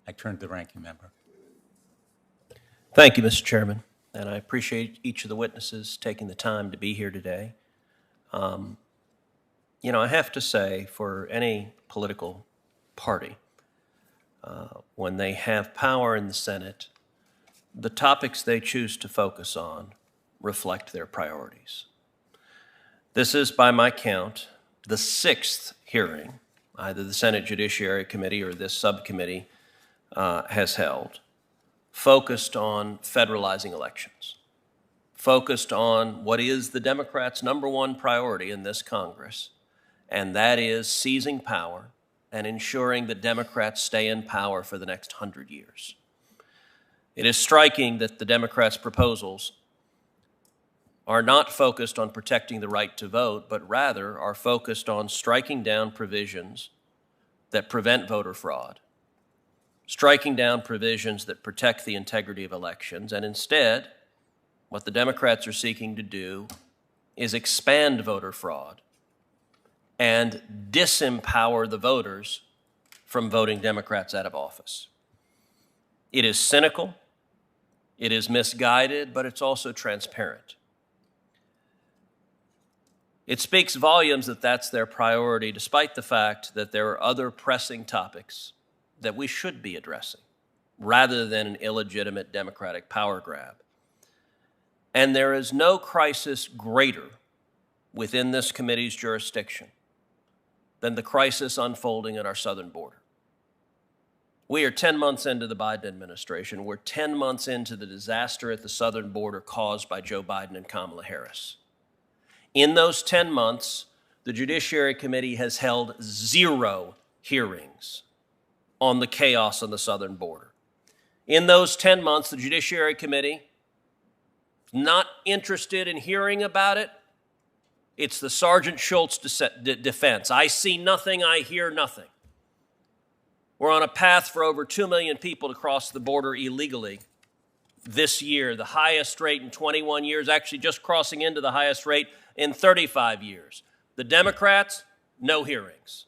I turn to the ranking member. Thank you, Mr. Chairman, and I appreciate each of the witnesses taking the time to be here today. I have to say, for any political party, when they have power in the Senate, the topics they choose to focus on reflect their priorities. This is, by my count, the sixth hearing either the Senate Judiciary Committee or this subcommittee has held, focused on federalizing elections, focused on what is the Democrats' number one priority in this Congress, and that is seizing power and ensuring that Democrats stay in power for the next 100 years. It is striking that the Democrats' proposals are not focused on protecting the right to vote, but rather are focused on striking down provisions that prevent voter fraud, striking down provisions that protect the integrity of elections, and instead, what the Democrats are seeking to do is expand voter fraud and disempower the voters from voting Democrats out of office. It is cynical, it is misguided, but it's also transparent. It speaks volumes that that's their priority, despite the fact that there are other pressing topics that we should be addressing, rather than an illegitimate Democratic power grab. And there is no crisis greater within this committee's jurisdiction than the crisis unfolding at our southern border. We are 10 months into the Biden administration. We're 10 months into the disaster at the southern border caused by Joe Biden and Kamala Harris. In those 10 months, the Judiciary Committee has held 0 hearings on the chaos on the southern border. In those 10 months, the Judiciary Committee is not interested in hearing about it. It's the Sergeant Schultz defense. I see nothing, I hear nothing. We're on a path for over 2 million people to cross the border illegally this year, the highest rate in 21 years, actually just crossing into the highest rate in 35 years. The Democrats, no hearings.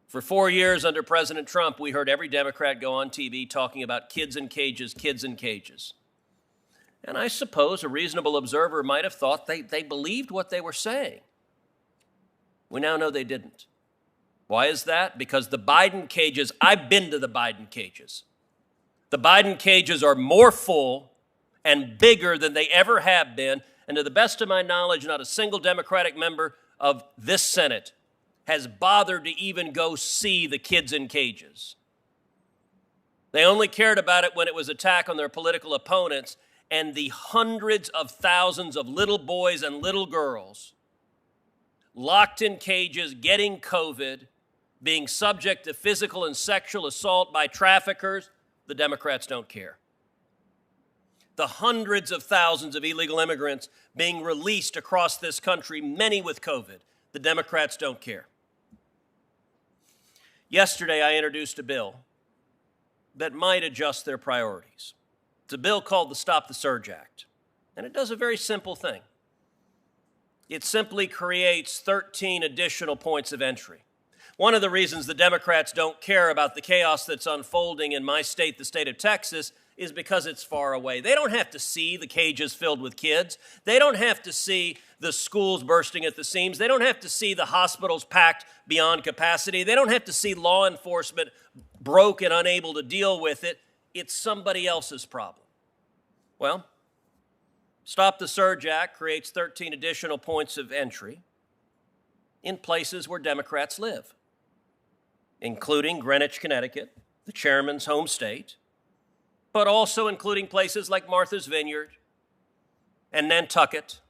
For 4 years under President Trump, we heard every Democrat go on TV talking about kids in cages, kids in cages. And I suppose a reasonable observer might have thought they believed what they were saying. We now know they didn't. Why is that? Because the Biden cages, I've been to the Biden cages. The Biden cages are more full and bigger than they ever have been. And to the best of my knowledge, not a single Democratic member of this Senate has bothered to even go see the kids in cages. They only cared about it when it was an attack on their political opponents and the hundreds of thousands of little boys and little girls locked in cages, getting COVID, being subject to physical and sexual assault by traffickers. The Democrats don't care. The hundreds of thousands of illegal immigrants being released across this country, many with COVID. The Democrats don't care. Yesterday, I introduced a bill that might adjust their priorities. It's a bill called the Stop the Surge Act, and it does a very simple thing. It simply creates 13 additional points of entry. One of the reasons the Democrats don't care about the chaos that's unfolding in my state, the state of Texas, is because it's far away. They don't have to see the cages filled with kids. They don't have to see the schools bursting at the seams. They don't have to see the hospitals packed beyond capacity. They don't have to see law enforcement broke and unable to deal with it. It's somebody else's problem. Well, Stop the Surge Act creates 13 additional points of entry in places where Democrats live, including Greenwich, Connecticut, the chairman's home state, but also including places like Martha's Vineyard and Nantucket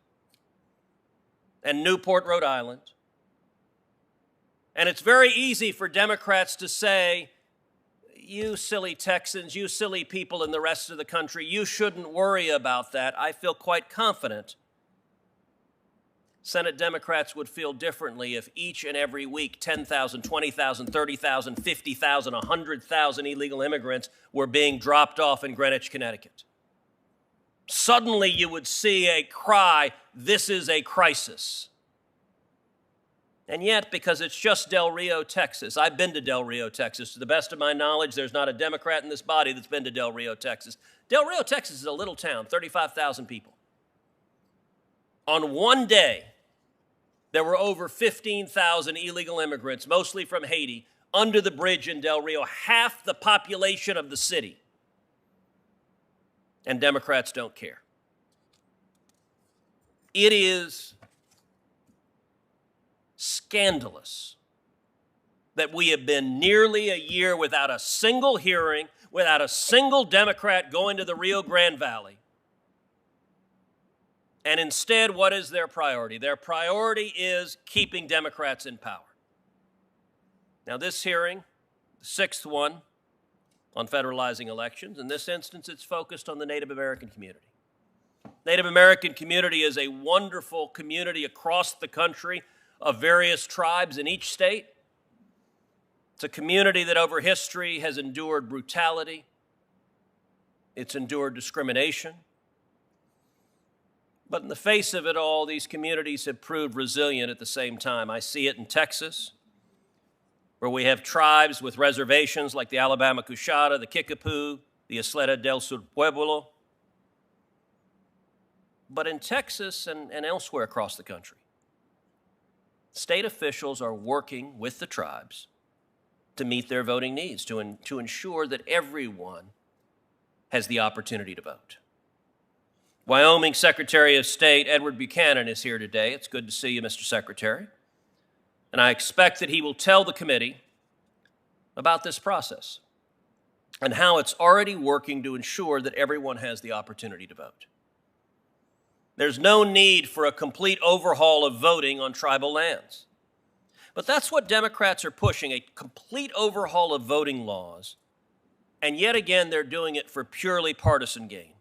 and Newport, Rhode Island. And it's very easy for Democrats to say, you silly Texans, you silly people in the rest of the country, you shouldn't worry about that. I feel quite confident Senate Democrats would feel differently if each and every week 10,000, 20,000, 30,000, 50,000, 100,000 illegal immigrants were being dropped off in Greenwich, Connecticut. Suddenly you would see a cry, this is a crisis. And yet, because it's just Del Rio, Texas, I've been to Del Rio, Texas. To the best of my knowledge, there's not a Democrat in this body that's been to Del Rio, Texas. Del Rio, Texas is a little town, 35,000 people. On one day, there were over 15,000 illegal immigrants, mostly from Haiti, under the bridge in Del Rio, half the population of the city. And Democrats don't care. It is scandalous that we have been nearly a year without a single hearing, without a single Democrat going to the Rio Grande Valley. And instead, what is their priority? Their priority is keeping Democrats in power. Now, this hearing, the sixth one on federalizing elections, in this instance, it's focused on the Native American community. Native American community is a wonderful community across the country of various tribes in each state. It's a community that over history has endured brutality. It's endured discrimination. But in the face of it all, these communities have proved resilient at the same time. I see it in Texas, where we have tribes with reservations like the Alabama Coushatta, the Kickapoo, the Isleta del Sur Pueblo. But in Texas and elsewhere across the country, state officials are working with the tribes to meet their voting needs, to ensure that everyone has the opportunity to vote. Wyoming Secretary of State Edward Buchanan is here today. It's good to see you, Mr. Secretary. And I expect that he will tell the committee about this process and how it's already working to ensure that everyone has the opportunity to vote. There's no need for a complete overhaul of voting on tribal lands. But that's what Democrats are pushing, a complete overhaul of voting laws. And yet again, they're doing it for purely partisan gain.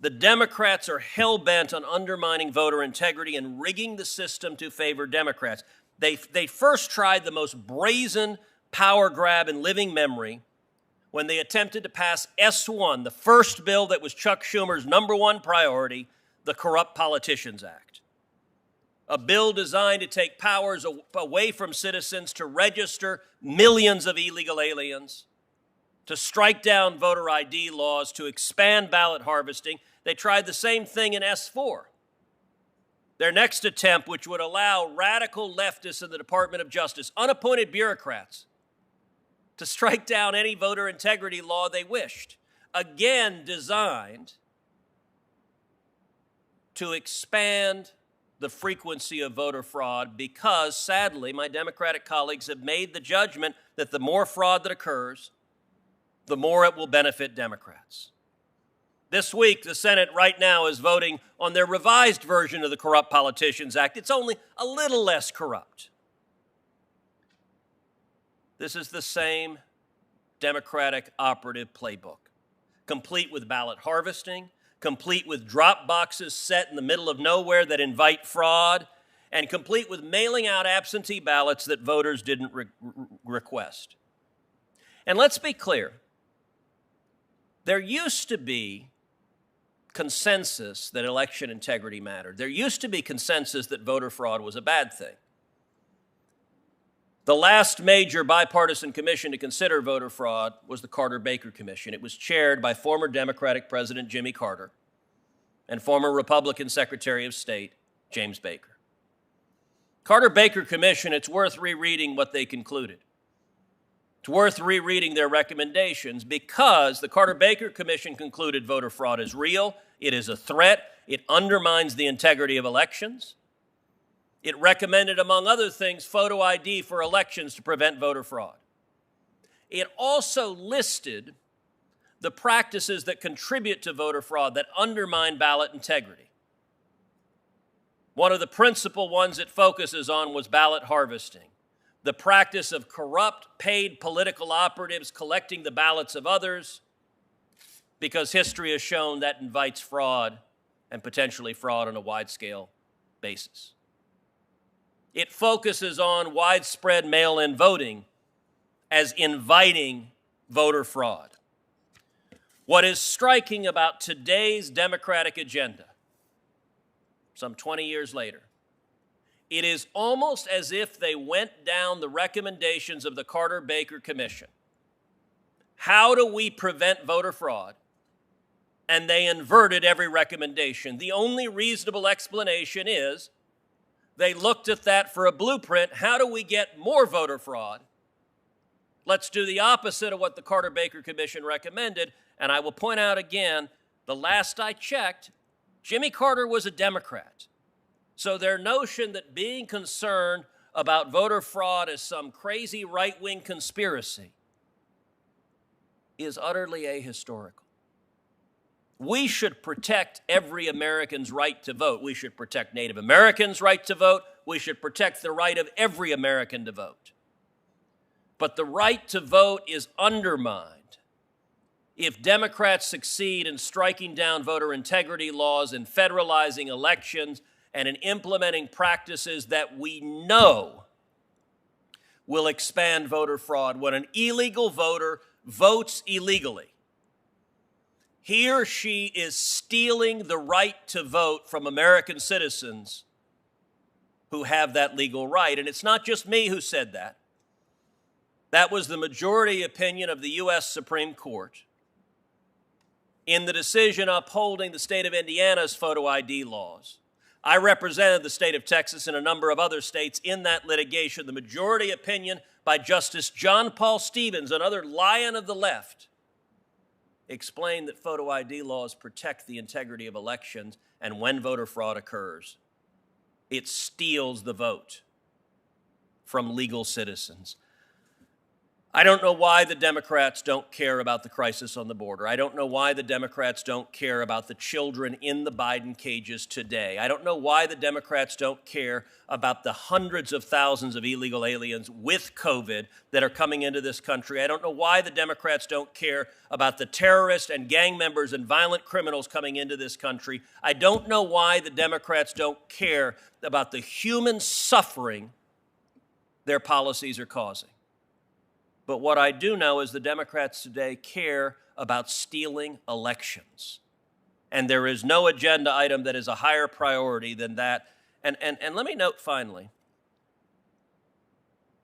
The Democrats are hell-bent on undermining voter integrity and rigging the system to favor Democrats. They first tried the most brazen power grab in living memory when they attempted to pass S1, the first bill that was Chuck Schumer's #1 priority, the Corrupt Politicians Act. A bill designed to take powers away from citizens to register millions of illegal aliens, to strike down voter ID laws, to expand ballot harvesting. They tried the same thing in S4. Their next attempt, which would allow radical leftists in the Department of Justice, unappointed bureaucrats, to strike down any voter integrity law they wished, again designed to expand the frequency of voter fraud because, sadly, my Democratic colleagues have made the judgment that the more fraud that occurs, the more it will benefit Democrats. This week, the Senate right now is voting on their revised version of the Corrupt Politicians Act. It's only a little less corrupt. This is the same Democratic operative playbook, complete with ballot harvesting, complete with drop boxes set in the middle of nowhere that invite fraud, and complete with mailing out absentee ballots that voters didn't request. And let's be clear, there used to be consensus that election integrity mattered. There used to be consensus that voter fraud was a bad thing. The last major bipartisan commission to consider voter fraud was the Carter-Baker Commission. It was chaired by former Democratic President Jimmy Carter and former Republican Secretary of State James Baker. Carter-Baker Commission, it's worth rereading what they concluded. It's worth rereading their recommendations because the Carter-Baker Commission concluded voter fraud is real, it is a threat, it undermines the integrity of elections. It recommended, among other things, photo ID for elections to prevent voter fraud. It also listed the practices that contribute to voter fraud that undermine ballot integrity. One of the principal ones it focuses on was ballot harvesting, the practice of corrupt, paid political operatives collecting the ballots of others, because history has shown that invites fraud and potentially fraud on a wide-scale basis. It focuses on widespread mail-in voting as inviting voter fraud. What is striking about today's Democratic agenda, some 20 years later, It is almost as if they went down the recommendations of the Carter-Baker Commission. How do we prevent voter fraud? And they inverted every recommendation. The only reasonable explanation is they looked at that for a blueprint. How do we get more voter fraud? Let's do the opposite of what the Carter-Baker Commission recommended. And I will point out again, the last I checked, Jimmy Carter was a Democrat. So their notion that being concerned about voter fraud is some crazy right-wing conspiracy is utterly ahistorical. We should protect every American's right to vote. We should protect Native Americans' right to vote. We should protect the right of every American to vote. But the right to vote is undermined if Democrats succeed in striking down voter integrity laws and federalizing elections and in implementing practices that we know will expand voter fraud. When an illegal voter votes illegally, he or she is stealing the right to vote from American citizens who have that legal right. And it's not just me who said that. That was the majority opinion of the U.S. Supreme Court in the decision upholding the state of Indiana's photo ID laws. I represented the state of Texas and a number of other states in that litigation. The majority opinion by Justice John Paul Stevens, another lion of the left, explained that photo ID laws protect the integrity of elections, and when voter fraud occurs, it steals the vote from legal citizens. I don't know why the Democrats don't care about the crisis on the border. I don't know why the Democrats don't care about the children in the Biden cages today. I don't know why the Democrats don't care about the hundreds of thousands of illegal aliens with COVID that are coming into this country. I don't know why the Democrats don't care about the terrorists and gang members and violent criminals coming into this country. I don't know why the Democrats don't care about the human suffering their policies are causing. But what I do know is the Democrats today care about stealing elections. And there is no agenda item that is a higher priority than that. And let me note finally,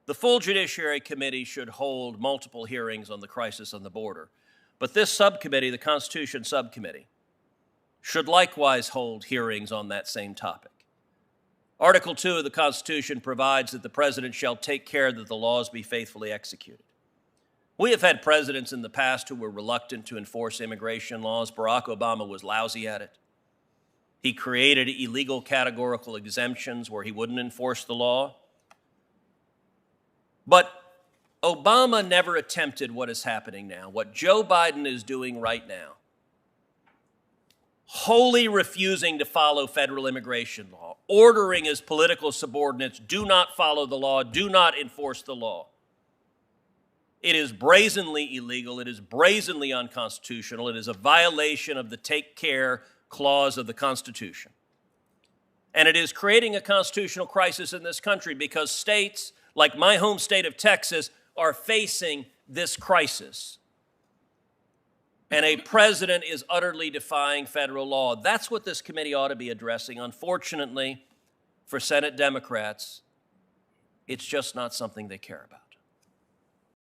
the full Judiciary Committee should hold multiple hearings on the crisis on the border. But this subcommittee, the Constitution Subcommittee, should likewise hold hearings on that same topic. Article 2 of the Constitution provides that the president shall take care that the laws be faithfully executed. We have had presidents in the past who were reluctant to enforce immigration laws. Barack Obama was lousy at it. He created illegal categorical exemptions where he wouldn't enforce the law. But Obama never attempted what is happening now, what Joe Biden is doing right now, wholly refusing to follow federal immigration law, ordering his political subordinates, do not follow the law, do not enforce the law. It is brazenly illegal. It is brazenly unconstitutional. It is a violation of the Take Care Clause of the Constitution. And it is creating a constitutional crisis in this country because states like my home state of Texas are facing this crisis. And a president is utterly defying federal law. That's what this committee ought to be addressing. Unfortunately, for Senate Democrats, it's just not something they care about.